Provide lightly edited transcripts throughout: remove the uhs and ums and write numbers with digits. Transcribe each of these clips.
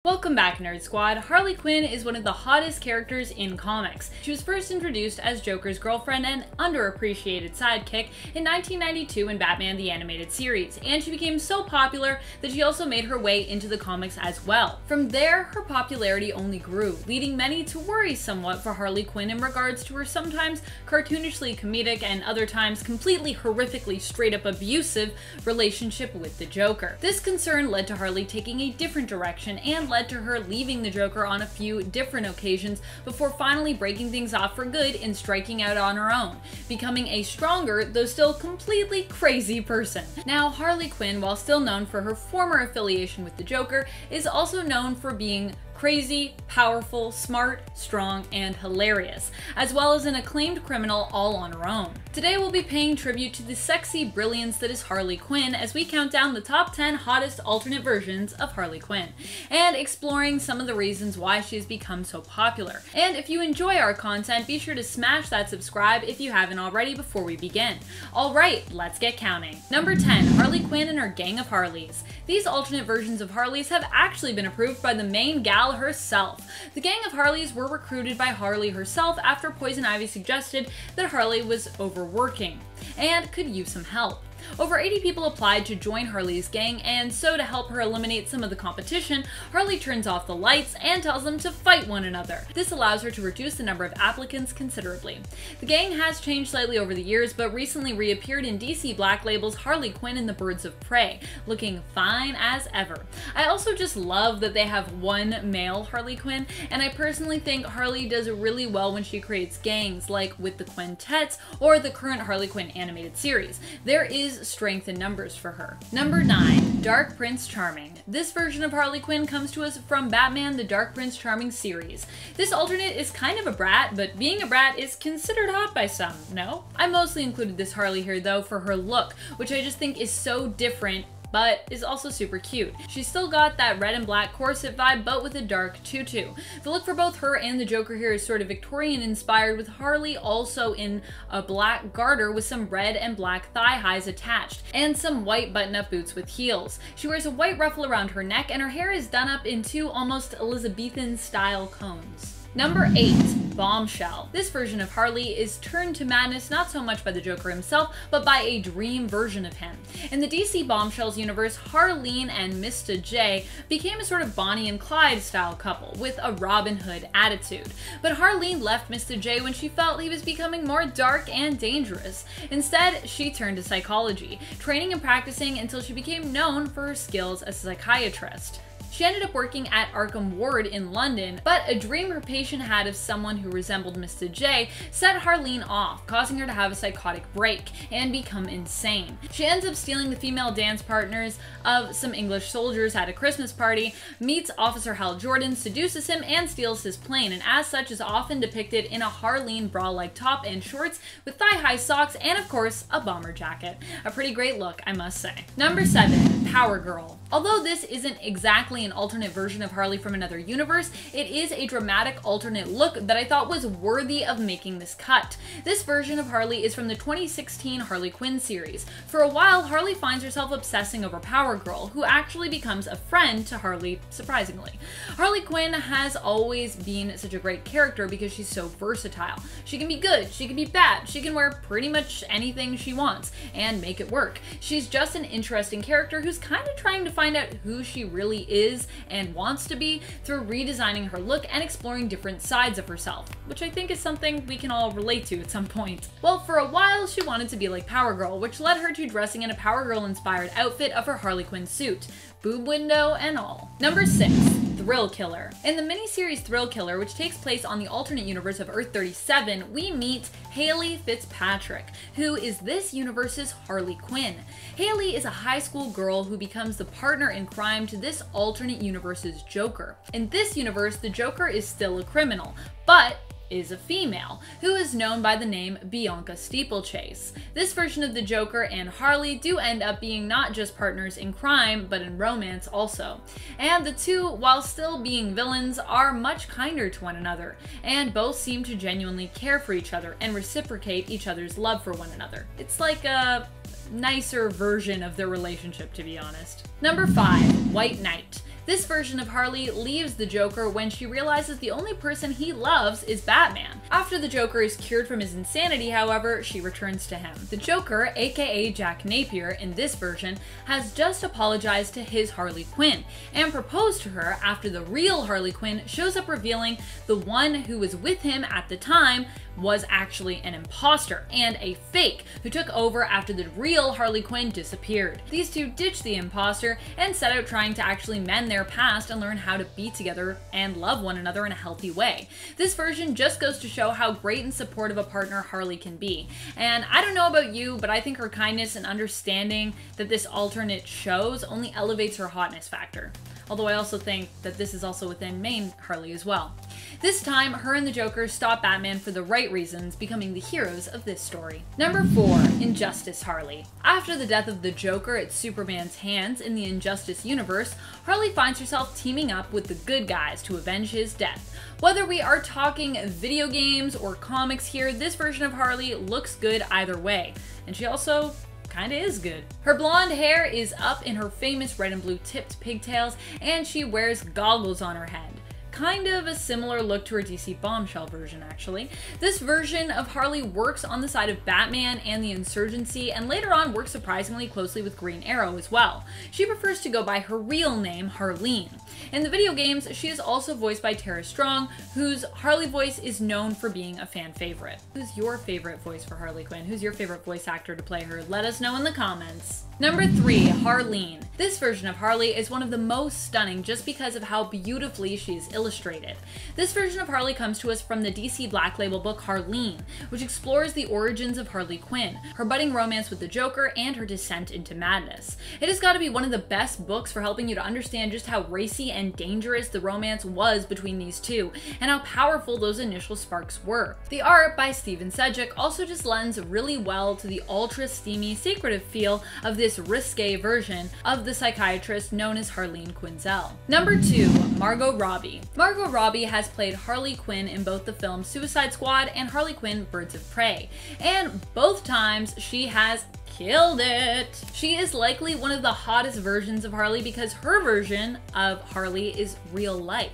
Welcome back, Nerd Squad. Harley Quinn is one of the hottest characters in comics. She was first introduced as Joker's girlfriend and underappreciated sidekick in 1992 in Batman the Animated Series, and she became so popular that she also made her way into the comics as well. From there, her popularity only grew, leading many to worry somewhat for Harley Quinn in regards to her sometimes cartoonishly comedic and other times completely horrifically straight-up abusive relationship with the Joker. This concern led to Harley taking a different direction and led to her leaving the Joker on a few different occasions before finally breaking things off for good and striking out on her own, becoming a stronger, though still completely crazy person. Now, Harley Quinn, while still known for her former affiliation with the Joker, is also known for being crazy, powerful, smart, strong, and hilarious, as well as an acclaimed criminal all on her own. Today we'll be paying tribute to the sexy brilliance that is Harley Quinn as we count down the top 10 hottest alternate versions of Harley Quinn, and exploring some of the reasons why she has become so popular. And if you enjoy our content, be sure to smash that subscribe if you haven't already before we begin. Alright, let's get counting. Number 10, Harley Quinn and her Gang of Harleys. These alternate versions of Harleys have actually been approved by the main gal herself. The Gang of Harleys were recruited by Harley herself after Poison Ivy suggested that Harley was overworking and could use some help. Over 80 people applied to join Harley's gang, and so to help her eliminate some of the competition, Harley turns off the lights and tells them to fight one another. This allows her to reduce the number of applicants considerably. The gang has changed slightly over the years, but recently reappeared in DC Black Label's Harley Quinn and the Birds of Prey, looking fine as ever. I also just love that they have one male Harley Quinn, and I personally think Harley does really well when she creates gangs, like with the Quintets or the current Harley Quinn animated series. There is strength in numbers for her. Number 9, Dark Prince Charming. This version of Harley Quinn comes to us from Batman the Dark Prince Charming series. This alternate is kind of a brat, but being a brat is considered hot by some, no? I mostly included this Harley here though for her look, which I just think is so different but is also super cute. She's still got that red and black corset vibe, but with a dark tutu. The look for both her and the Joker here is sort of Victorian inspired, with Harley also in a black garter with some red and black thigh highs attached, and some white button-up boots with heels. She wears a white ruffle around her neck, and her hair is done up in two almost Elizabethan style combs. Number 8, Bombshell. This version of Harley is turned to madness not so much by the Joker himself, but by a dream version of him. In the DC Bombshells universe, Harleen and Mr. J became a sort of Bonnie and Clyde style couple with a Robin Hood attitude. But Harleen left Mr. J when she felt he was becoming more dark and dangerous. Instead, she turned to psychology, training and practicing until she became known for her skills as a psychiatrist. She ended up working at Arkham Ward in London, but a dream her patient had of someone who resembled Mr. J set Harleen off, causing her to have a psychotic break and become insane. She ends up stealing the female dance partners of some English soldiers at a Christmas party, meets Officer Hal Jordan, seduces him, and steals his plane, and as such is often depicted in a Harleen bra-like top and shorts with thigh-high socks and, of course, a bomber jacket. A pretty great look, I must say. Number 7, Power Girl. Although this isn't exactly an alternate version of Harley from another universe, it is a dramatic alternate look that I thought was worthy of making this cut. This version of Harley is from the 2016 Harley Quinn series. For a while, Harley finds herself obsessing over Power Girl, who actually becomes a friend to Harley, surprisingly. Harley Quinn has always been such a great character because she's so versatile. She can be good, she can be bad, she can wear pretty much anything she wants and make it work. She's just an interesting character who's kind of trying to find out who she really is and wants to be through redesigning her look and exploring different sides of herself, which I think is something we can all relate to at some point. Well, for a while she wanted to be like Power Girl, which led her to dressing in a Power Girl inspired outfit of her Harley Quinn suit, boob window and all. Number 6, Thrill Killer. In the miniseries Thrill Killer, which takes place on the alternate universe of Earth-37, we meet Haley Fitzpatrick, who is this universe's Harley Quinn. Haley is a high school girl who becomes the partner in crime to this alternate universe's Joker. In this universe, the Joker is still a criminal, but is a female, who is known by the name Bianca Steeplechase. This version of the Joker and Harley do end up being not just partners in crime, but in romance also. And the two, while still being villains, are much kinder to one another, and both seem to genuinely care for each other and reciprocate each other's love for one another. It's like a nicer version of their relationship, to be honest. Number 5, White Knight. This version of Harley leaves the Joker when she realizes the only person he loves is Batman. After the Joker is cured from his insanity, however, she returns to him. The Joker, aka Jack Napier, in this version, has just apologized to his Harley Quinn and proposed to her after the real Harley Quinn shows up, revealing the one who was with him at the time was actually an imposter and a fake who took over after the real Harley Quinn disappeared. These two ditch the imposter and set out trying to actually mend their past and learn how to be together and love one another in a healthy way. This version just goes to show how great and supportive a partner Harley can be. And I don't know about you, but I think her kindness and understanding that this alternate shows only elevates her hotness factor. Although I also think that this is also within main Harley as well. This time, her and the Joker stop Batman for the right reasons, becoming the heroes of this story. Number 4. Injustice Harley. After the death of the Joker at Superman's hands in the Injustice universe, Harley finds herself teaming up with the good guys to avenge his death. Whether we are talking video games or comics here, this version of Harley looks good either way. And she also kinda is good. Her blonde hair is up in her famous red and blue tipped pigtails, and she wears goggles on her head. Kind of a similar look to her DC Bombshell version, actually. This version of Harley works on the side of Batman and the Insurgency, and later on works surprisingly closely with Green Arrow as well. She prefers to go by her real name, Harleen. In the video games, she is also voiced by Tara Strong, whose Harley voice is known for being a fan favorite. Who's your favorite voice for Harley Quinn? Who's your favorite voice actor to play her? Let us know in the comments. Number 3. Harleen. This version of Harley is one of the most stunning just because of how beautifully she is illustrated. This version of Harley comes to us from the DC Black Label book Harleen, which explores the origins of Harley Quinn, her budding romance with the Joker, and her descent into madness. It has got to be one of the best books for helping you to understand just how racy and dangerous the romance was between these two, and how powerful those initial sparks were. The art by Stephen Sedgwick also just lends really well to the ultra steamy, secretive feel of this risque version of the psychiatrist known as Harleen Quinzel. Number 2. Margot Robbie. Margot Robbie has played Harley Quinn in both the films Suicide Squad and Harley Quinn Birds of Prey, and both times she has killed it. She is likely one of the hottest versions of Harley because her version of Harley is real life.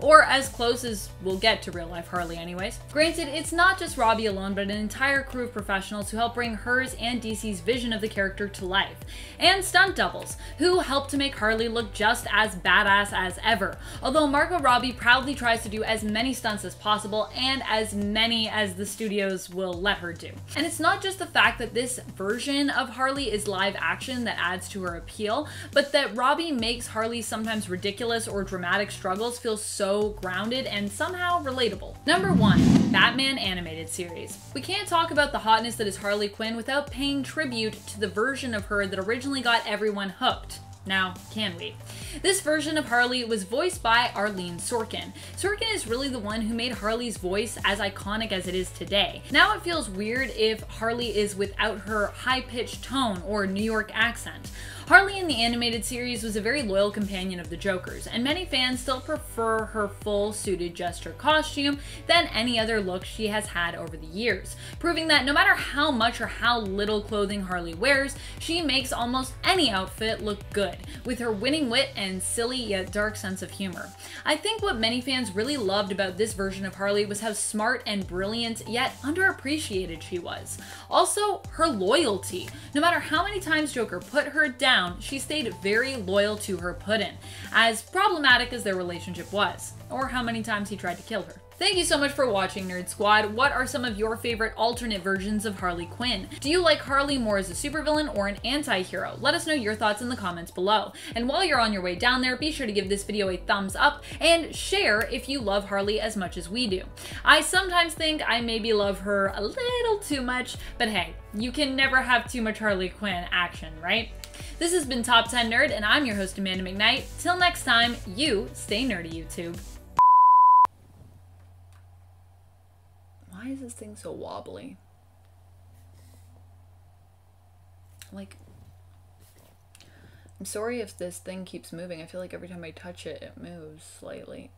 Or as close as we'll get to real life Harley anyways. Granted, it's not just Robbie alone, but an entire crew of professionals who help bring hers and DC's vision of the character to life. And stunt doubles, who help to make Harley look just as badass as ever. Although Margot Robbie proudly tries to do as many stunts as possible and as many as the studios will let her do. And it's not just the fact that this version of Harley is live action that adds to her appeal, but that Robbie makes Harley's sometimes ridiculous or dramatic struggles feel so grounded and somehow relatable. Number 1. Batman Animated Series. We can't talk about the hotness that is Harley Quinn without paying tribute to the version of her that originally got everyone hooked. Now, can we? This version of Harley was voiced by Arlene Sorkin. Sorkin is really the one who made Harley's voice as iconic as it is today. Now it feels weird if Harley is without her high-pitched tone or New York accent. Harley in the animated series was a very loyal companion of the Joker's, and many fans still prefer her full suited jester costume than any other look she has had over the years, proving that no matter how much or how little clothing Harley wears, she makes almost any outfit look good, with her winning wit and silly yet dark sense of humor. I think what many fans really loved about this version of Harley was how smart and brilliant yet underappreciated she was. Also, her loyalty. No matter how many times Joker put her down, she stayed very loyal to her Puddin', as problematic as their relationship was, or how many times he tried to kill her. Thank you so much for watching, Nerd Squad. What are some of your favorite alternate versions of Harley Quinn? Do you like Harley more as a supervillain or an anti-hero? Let us know your thoughts in the comments below. And while you're on your way down there, be sure to give this video a thumbs up and share if you love Harley as much as we do. I sometimes think I maybe love her a little too much, but hey, you can never have too much Harley Quinn action, right? This has been Top 10 Nerd, and I'm your host, Amanda McKnight. Till next time, you stay nerdy, YouTube. Why is this thing so wobbly? Like, I'm sorry if this thing keeps moving. I feel like every time I touch it, it moves slightly.